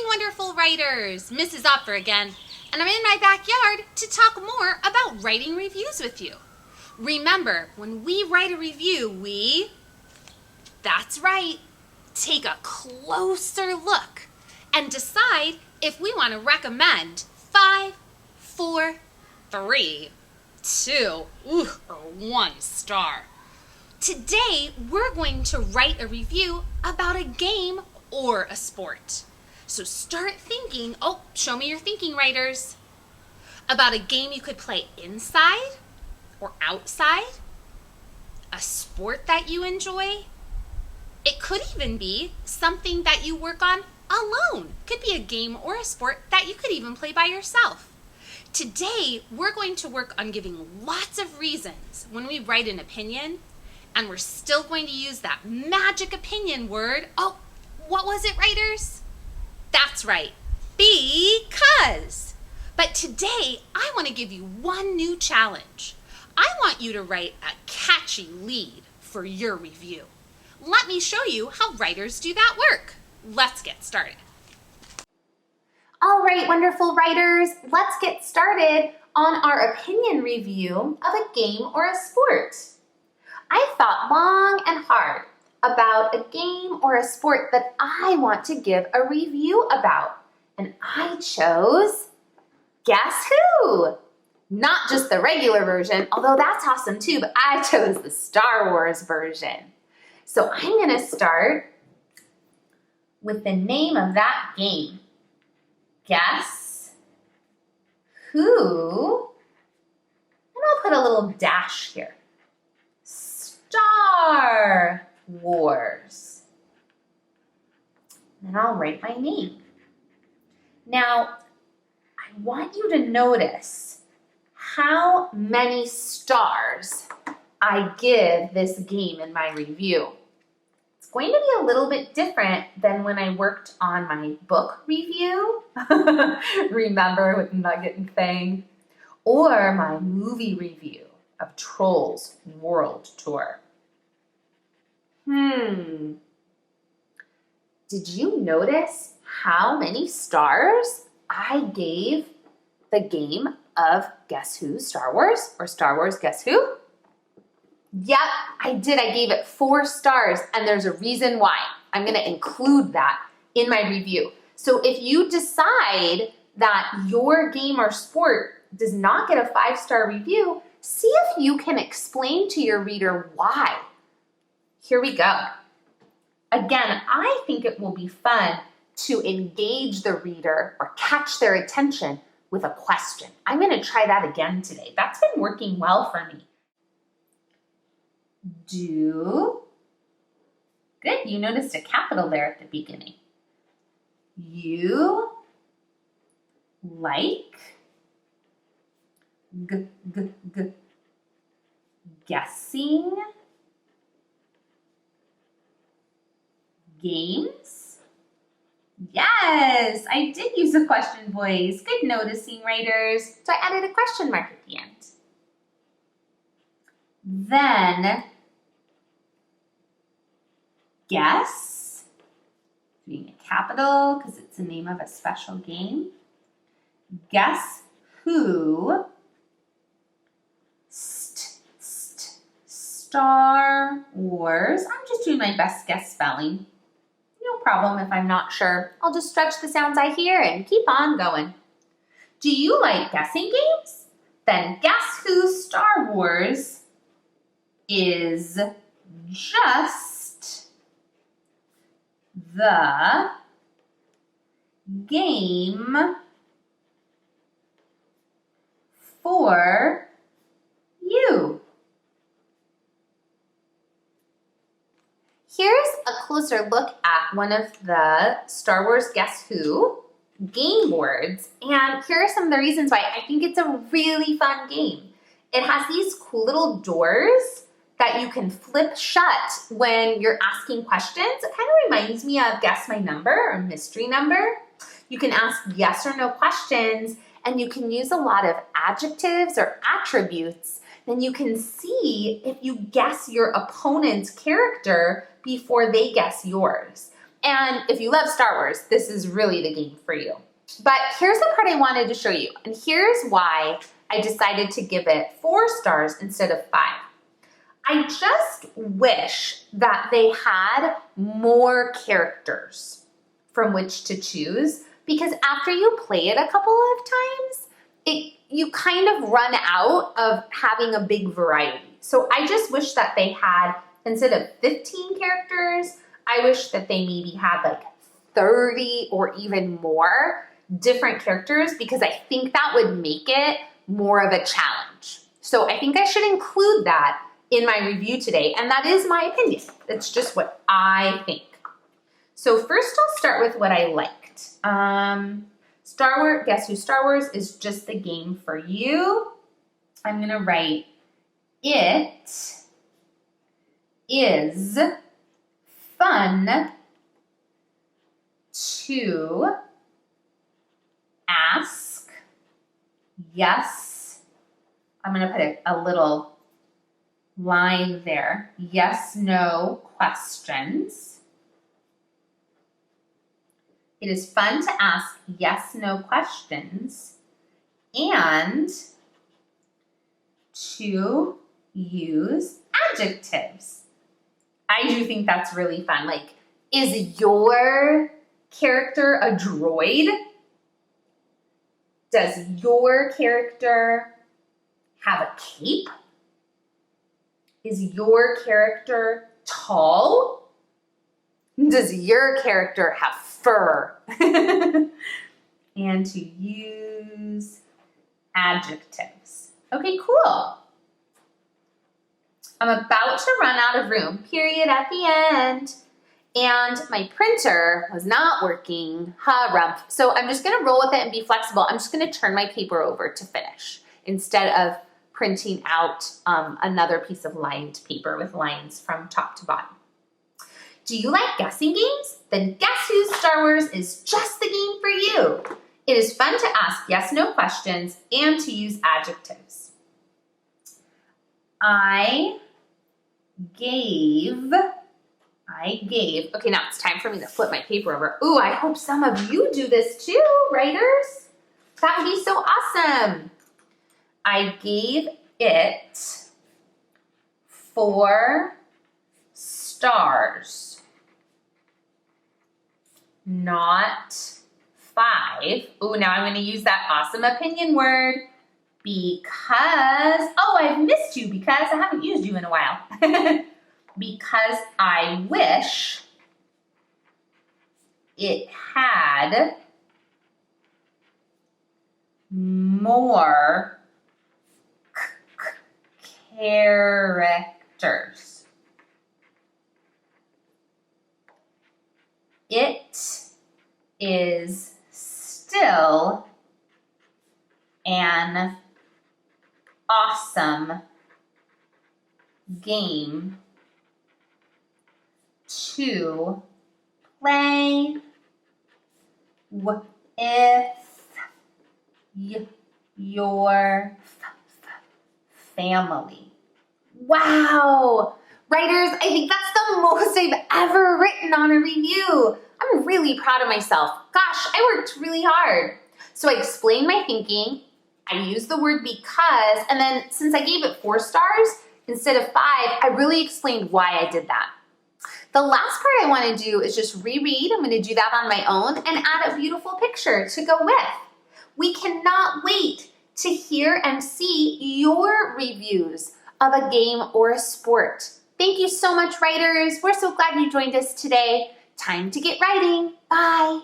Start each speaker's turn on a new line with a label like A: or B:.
A: wonderful writers! Mrs. Opfer again, and I'm in my backyard to talk more about writing reviews with you. Remember, when we write a review, that's right, take a closer look and decide if we want to recommend 5, 4, 3, 2, or 1 star. Today, we're going to write a review about a game or a sport. So start thinking, show me your thinking, writers, about a game you could play inside or outside, a sport that you enjoy. It could even be something that you work on alone. Could be a game or a sport that you could even play by yourself. Today, we're going to work on giving lots of reasons when we write an opinion, and we're still going to use that magic opinion word. What was it, writers? That's right, because. But today, I want to give you one new challenge. I want you to write a catchy lead for your review. Let me show you how writers do that work. Let's get started. All right, wonderful writers, let's get started on our opinion review of a game or a sport. I thought long and hard about a game or a sport that I want to give a review about, and I chose Guess Who? Not just the regular version, although that's awesome too, but I chose the Star Wars version. So I'm going to start with the name of that game. Guess Who? And I'll put a little dash here. Star Wars. And I'll write my name. Now, I want you to notice how many stars I give this game in my review. It's going to be a little bit different than when I worked on my book review, remember, with Nugget and Fang, or my movie review of Trolls World Tour. Did you notice how many stars I gave the game of Guess Who Star Wars, or Star Wars Guess Who? Yep, I did. I gave it 4 stars, and there's a reason why. I'm going to include that in my review. So if you decide that your game or sport does not get a 5-star review, see if you can explain to your reader why. Here we go. Again, I think it will be fun to engage the reader or catch their attention with a question. I'm going to try that again today. That's been working well for me. Good, you noticed a capital there at the beginning. You like guessing games? Yes, I did use a question voice. Good noticing, writers. So I added a question mark at the end. Then, guess, being a capital because it's the name of a special game. Guess Who Star Wars. I'm just doing my best guess spelling. No problem if I'm not sure. I'll just stretch the sounds I hear and keep on going. Do you like guessing games? Then Guess Who Star Wars is just the game for you. Here's a closer look at one of the Star Wars Guess Who game boards, and here are some of the reasons why I think it's a really fun game. It has these cool little doors that you can flip shut when you're asking questions. It kind of reminds me of Guess My Number or Mystery Number. You can ask yes or no questions, and you can use a lot of adjectives or attributes. Then you can see if you guess your opponent's character before they guess yours. And if you love Star Wars, this is really the game for you. But here's the part I wanted to show you. And here's why I decided to give it 4 stars instead of 5. I just wish that they had more characters from which to choose, because after you play it a couple of times, you kind of run out of having a big variety. So I just wish that they had, instead of 15 characters, I wish that they maybe had like 30 or even more different characters, because I think that would make it more of a challenge. So I think I should include that in my review today, and that is my opinion. It's just what I think. So first I'll start with what I liked. Star Wars, Guess Who Star Wars is just the game for you. I'm gonna write, it is fun to ask yes. I'm gonna put a little line there. Yes, no questions. It is fun to ask yes, no questions and to use adjectives. I do think that's really fun. Like, is your character a droid? Does your character have a cape? Is your character tall? Does your character have fur? And to use adjectives. Okay, cool. I'm about to run out of room, period, at the end. And my printer was not working, rump. So I'm just gonna roll with it and be flexible. I'm just gonna turn my paper over to finish instead of printing out another piece of lined paper with lines from top to bottom. Do you like guessing games? Then Guess Who Star Wars is just the game for you. It is fun to ask yes, no questions and to use adjectives. I gave, okay, now it's time for me to flip my paper over. Ooh, I hope some of you do this too, writers. That would be so awesome. I gave it 4 stars, not 5. Ooh, now I'm gonna use that awesome opinion word, because, oh, I've missed you because I haven't used you in a while. Because I wish it had more characters. It is still an awesome game to play with your family. Wow! Writers, I think that's the most I've ever written on a review. I'm really proud of myself. Gosh, I worked really hard. So I explained my thinking, I used the word because, and then since I gave it 4 stars instead of 5, I really explained why I did that. The last part I want to do is just reread. I'm going to do that on my own and add a beautiful picture to go with. We cannot wait to hear and see your reviews of a game or a sport. Thank you so much, writers. We're so glad you joined us today. Time to get writing. Bye.